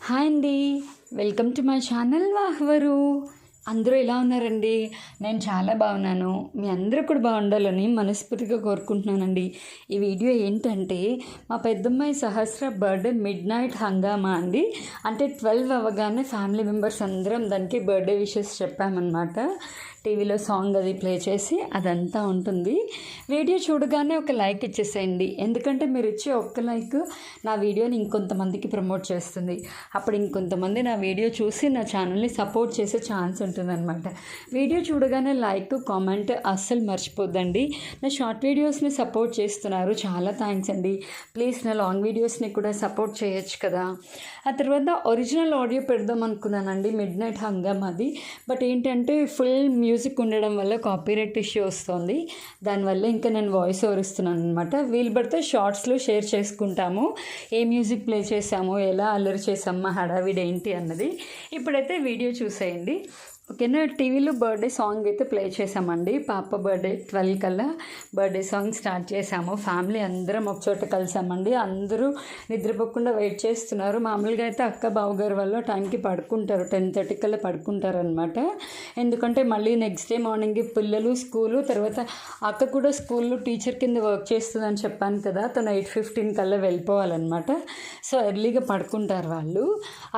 Hi అండి, welcome to my channel వాహ్వరు. అందరూ ఎలా ఉన్నారండి? నేను చాలా బాగున్నాను. మీ అందరూ కూడా బాగుండాలని మనస్ఫూర్తిగా కోరుకుంటున్నానండి. ఈ వీడియో ఏంటంటే మా పెద్దమ్మాయి సహస్ర బర్త్డే మిడ్ నైట్ హంగామా అండి. అంటే 12 అవ్వగానే ఫ్యామిలీ మెంబర్స్ అందరం దానికి బర్త్డే విషెస్ చెప్పామన్నమాట. టీవీలో సాంగ్ అది ప్లే చేసి అదంతా ఉంటుంది. వీడియో చూడగానే ఒక లైక్ ఇచ్చేసేయండి, ఎందుకంటే మీరు ఇచ్చే ఒక్క లైక్ నా వీడియోని ఇంకొంతమందికి ప్రమోట్ చేస్తుంది. అప్పుడు ఇంకొంతమంది నా వీడియో చూసి నా ఛానల్ని సపోర్ట్ చేసే ఛాన్స్ ఉంటుందన్నమాట. వీడియో చూడగానే లైక్, కామెంట్ అస్సలు మర్చిపోద్దండి. నా షార్ట్ వీడియోస్ని సపోర్ట్ చేస్తున్నారు, చాలా థ్యాంక్స్ అండి. ప్లీజ్ నా లాంగ్ వీడియోస్ని కూడా సపోర్ట్ చేయొచ్చు కదా. ఆ తర్వాత ఒరిజినల్ ఆడియో పెడదాం అనుకున్నానండి మిడ్ నైట్ హంగామాది. బట్ ఏంటంటే ఫుల్ మ్యూజిక్ ఉండడం వల్ల కాపీరైట్ ఇష్యూ వస్తుంది. దానివల్ల ఇంకా నేను వాయిస్ ఓవర్ ఇస్తున్నాను అనమాట. వీలు పడితే షార్ట్స్లో షేర్ చేసుకుంటాము, ఏ మ్యూజిక్ ప్లే చేసాము, ఎలా అల్లరి చేసాము, హడావిడి ఏంటి అన్నది. ఇప్పుడైతే వీడియో చూసేయండి, ఓకేనా. టీవీలో బర్త్డే సాంగ్ అయితే ప్లే చేసామండి. పాప బర్త్డే 12 కల్లా బర్త్డే సాంగ్ స్టార్ట్ చేసాము. ఫ్యామిలీ అందరం ఒకచోట కలిసామండి. అందరూ నిద్రపోకుండా వెయిట్ చేస్తున్నారు. మామూలుగా అయితే అక్క బావగారు వల్ల టైంకి పడుకుంటారు, 10:30 కల్లా పడుకుంటారు అనమాట. ఎందుకంటే మళ్ళీ నెక్స్ట్ డే మార్నింగ్ పిల్లలు స్కూలు, తర్వాత అక్క కూడా స్కూల్లో టీచర్ కింద వర్క్ చేస్తుందని చెప్పాను కదా, తను 8:15 కల్లా వెళ్ళిపోవాలన్నమాట. సో ఎర్లీగా పడుకుంటారు వాళ్ళు.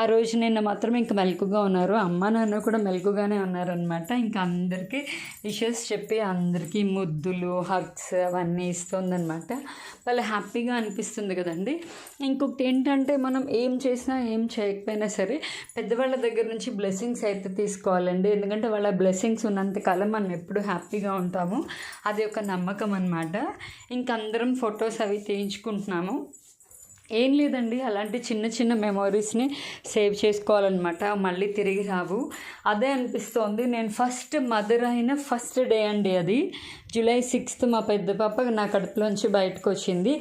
ఆ రోజు నిన్న మాత్రం ఇంకా మెలకుగా ఉన్నారు, అమ్మ నాన్న కూడా మెలకుగా ఉన్నారనమాట. ఇంకా అందరికీ విషెస్ చెప్పి అందరికీ ముద్దులు, హగ్స్ అవన్నీ ఇస్తుందన్నమాట. వాళ్ళు హ్యాపీగా అనిపిస్తుంది కదండి. ఇంకొకటి ఏంటంటే మనం ఏం చేసినా ఏం చేయకపోయినా సరే పెద్దవాళ్ళ దగ్గర నుంచి బ్లెస్సింగ్స్ అయితే తీసుకోవాలండి. ఎందుకంటే వాళ్ళ బ్లెస్సింగ్స్ ఉన్నంతకాలం మనం ఎప్పుడు హ్యాపీగా ఉంటాము, అది ఒక నమ్మకం అనమాట. ఇంకందరం ఫొటోస్ అవి తీయించుకుంటున్నాము. ఏం లేదండి, అలాంటి చిన్న చిన్న మెమొరీస్ని సేవ్ చేసుకోవాలన్నమాట, మళ్ళీ తిరిగి రావు. అదే అనిపిస్తోంది. నేను ఫస్ట్ మదర్ అయిన ఫస్ట్ డే అండి అది. July 6th మా పెద్ద పాప నా కడుపులోంచి బయటకు వచ్చింది.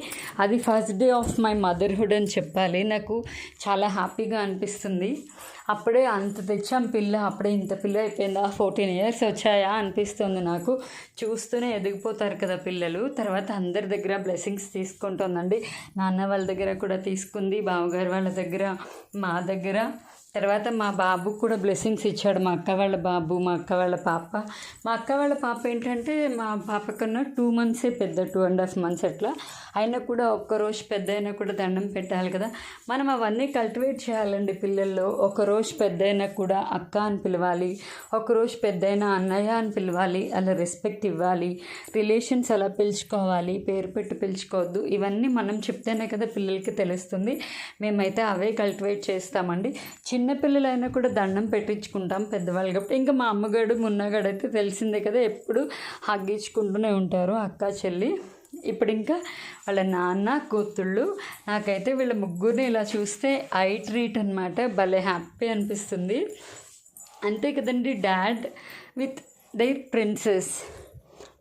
అది first day of my motherhood అని చెప్పాలి. నాకు చాలా హ్యాపీగా అనిపిస్తుంది. అప్పుడే అంత తెచ్చాం పిల్ల, అప్పుడే ఇంత పిల్ల అయిపోయిందా, 14 years వచ్చాయా అనిపిస్తుంది నాకు. చూస్తూనే ఎదిగిపోతారు కదా పిల్లలు. తర్వాత అందరి దగ్గర బ్లెస్సింగ్స్ తీసుకుంటుందండి. నాన్న వాళ్ళ దగ్గర కూడా తీసుకుంది, బావగారు వాళ్ళ దగ్గర, మా దగ్గర. తర్వాత మా బాబుకు కూడా బ్లెస్సింగ్స్ ఇచ్చాడు, మా అక్క వాళ్ళ బాబు, మా అక్క వాళ్ళ పాప. మా అక్క వాళ్ళ పాప ఏంటంటే మా పాప కన్నా 2 months పెద్ద, 2.5 months అట్లా. అయినా కూడా ఒక్కరోజు పెద్ద అయినా కూడా దండం పెట్టాలి కదా. మనం అవన్నీ కల్టివేట్ చేయాలండి పిల్లల్లో. ఒకరోజు పెద్ద అయినా కూడా అక్క అని పిలవాలి, ఒకరోజు పెద్ద అయినా అన్నయ్య అని పిలవాలి, అలా రెస్పెక్ట్ ఇవ్వాలి, రిలేషన్స్ అలా పిలుచుకోవాలి, పేరు పెట్టి పిలుచుకోవద్దు. ఇవన్నీ మనం చెప్తేనే కదా పిల్లలకి తెలుస్తుంది. మేమైతే అవే కల్టివేట్ చేస్తామండి. చిన్నపిల్లలైనా కూడా దండం పెట్టించుకుంటాం పెద్దవాళ్ళు కాబట్టి. ఇంకా మా అమ్మగాడు మున్నగాడు అయితే తెలిసిందే కదా, ఎప్పుడు హగ్గించుకుంటూనే ఉంటారు అక్క చెల్లి. ఇప్పుడు ఇంకా వాళ్ళ నాన్న కూతుళ్ళు. నాకైతే వీళ్ళ ముగ్గురిని ఇలా చూస్తే ఐ ట్రీట్ అనమాట, భలే హ్యాపీ అనిపిస్తుంది. అంతే కదండి, dad with their princess,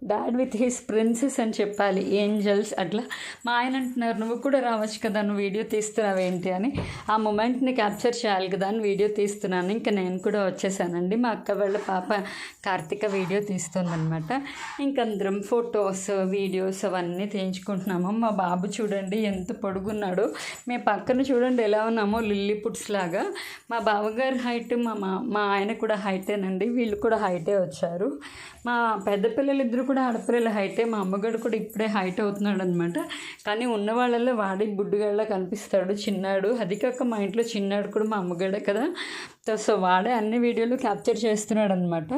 dad with his princess అని చెప్పాలి, ఏంజల్స్ అట్లా. మా ఆయన అంటున్నారు, నువ్వు కూడా రావచ్చు కదా, నువ్వు వీడియో తీస్తున్నావు ఏంటి అని. ఆ మూమెంట్ని క్యాప్చర్ చేయాలి కదా అని వీడియో తీస్తున్నాను. ఇంకా నేను కూడా వచ్చేసానండి. మా అక్క వాళ్ళ పాప కార్తిక వీడియో తీస్తుందనమాట. ఇంకందరం ఫొటోస్, వీడియోస్ అవన్నీ తీయించుకుంటున్నాము. మా బాబు చూడండి ఎంత పొడుగున్నాడో, మేము పక్కన చూడండి ఎలా ఉన్నామో లిల్లీపుట్స్ లాగా. మా బావగారు హైట్, మా ఆయన కూడా హైటేనండి. వీళ్ళు కూడా హైటే వచ్చారు. మా పెద్ద పిల్లలు ఇద్దరు కూడా ఆడపిల్లల హైటే. మా అమ్మగారు కూడా ఇప్పుడే హైట్ అవుతున్నాడు అనమాట. కానీ ఉన్న వాళ్ళల్లో వాడి బుడ్డుగాళ్ళ కనిపిస్తాడు, చిన్నాడు. అది కాక మా ఇంట్లో చిన్నాడు కూడా మా అమ్మగాడే కదా, సో వాడే అన్ని వీడియోలు క్యాప్చర్ చేస్తున్నాడు అనమాట.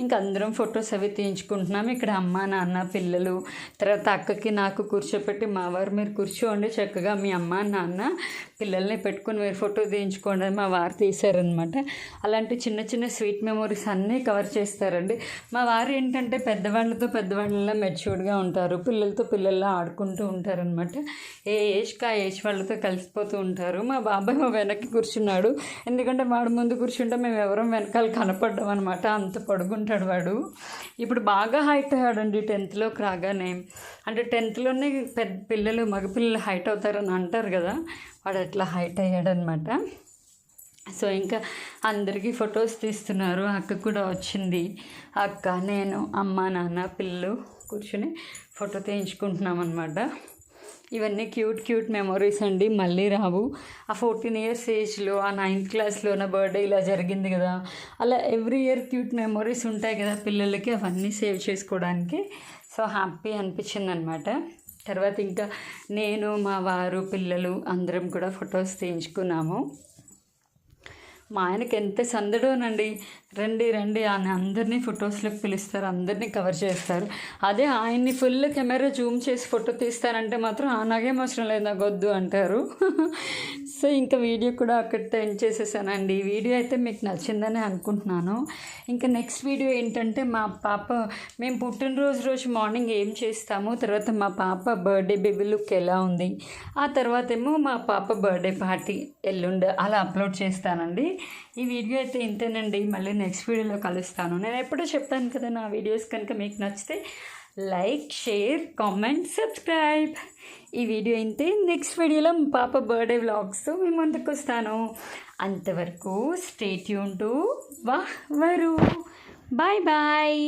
ఇంకా అందరం ఫొటోస్ అవి తీయించుకుంటున్నాం. ఇక్కడ అమ్మ, నాన్న, పిల్లలు, తర్వాత అక్కకి నాకు కూర్చోపెట్టి, మా వారు మీరు కూర్చోండి చక్కగా, మీ అమ్మ నాన్న పిల్లల్ని పెట్టుకుని మీరు ఫోటో తీయించుకోండి అని మా వారు తీశారనమాట. అలాంటి చిన్న చిన్న స్వీట్ మెమొరీస్ అన్నీ కవర్ చేస్తారండి. మా వారు ఏంటంటే పెద్దవాళ్ళలా మెచ్యూర్డ్గా ఉంటారు, పిల్లలతో పిల్లల్లా ఆడుకుంటూ ఉంటారనమాట. ఏ ఏజ్కి ఆ ఏజ్ వాళ్ళతో కలిసిపోతూ ఉంటారు. మా బాబాయ్ మా వెనక్కి కూర్చున్నాడు, ఎందుకంటే వాడు ముందు కూర్చుంటే మేము ఎవరం వెనకాల కనపడ్డాం అనమాట, అంత పడుకుంటాడు వాడు. ఇప్పుడు బాగా హైట్ అయ్యాడండి 10th రాగానే. అంటే 10thలోనే పెద్ద పిల్లలు, మగపిల్లలు హైట్ అవుతారని అంటారు కదా, వాడు అట్లా హైట్ అయ్యాడనమాట. సో ఇంకా అందరికీ ఫొటోస్ తీస్తున్నారు. అక్క కూడా వచ్చింది. అక్క, నేను, అమ్మ, నాన్న, పిల్లలు కూర్చొని ఫోటో తీయించుకుంటున్నాం అనమాట. ఇవన్నీ క్యూట్ మెమొరీస్ అండి, మళ్ళీ రావు. ఆ 14 ఇయర్స్ ఏజ్లో, ఆ 9th క్లాస్లో నా బర్త్డే ఇలా జరిగింది కదా, అలా ఎవ్రీ ఇయర్ క్యూట్ మెమొరీస్ ఉంటాయి కదా పిల్లలకి, అవన్నీ సేవ్ చేసుకోవడానికి సో హ్యాపీ అనిపించింది అనమాట. తర్వాత ఇంకా నేను, మా వారు, పిల్లలు అందరం కూడా ఫొటోస్ తీయించుకున్నాము. మా ఆయనకి ఎంత సందడోనండి, రండి అని అందరినీ ఫొటోస్లోకి పిలుస్తారు, అందరినీ కవర్ చేస్తారు. అదే ఆయన్ని ఫుల్ కెమెరా జూమ్ చేసి ఫోటో తీస్తానంటే మాత్రం నాకేం అవసరం లేదు, నాకు వద్దు అంటారు. సో ఇంకా వీడియో కూడా అక్కడితో ఎండ్ చేసేసానండి. ఈ వీడియో అయితే మీకు నచ్చిందని అనుకుంటున్నాను. ఇంకా నెక్స్ట్ వీడియో ఏంటంటే మా పాప, మేము పుట్టినరోజు రోజు మార్నింగ్ ఏం చేస్తాము, తర్వాత మా పాప బర్త్డే బేబీ లుక్ ఎలా ఉంది, ఆ తర్వాత ఏమో మా పాప బర్త్డే పార్టీ ఎల్లుండి అలా అప్లోడ్ చేస్తానండి. ఈ వీడియో అయితే ఇంతేనండి, మళ్ళీ నెక్స్ట్ వీడియోలో కలుస్తాను. నేను ఎప్పుడూ చెప్తాను కదా, నా వీడియోస్ కనుక మీకు నచ్చితే లైక్, షేర్, కామెంట్, సబ్స్క్రైబ్. ఈ వీడియో ఇంతే. నెక్స్ట్ వీడియోలో మా పాప బర్త్డే వ్లాగ్స్తో మీ ముందుకు వస్తాను. అంతవరకు స్టే ట్యూన్ టు వాహ్వరు. Bye bye.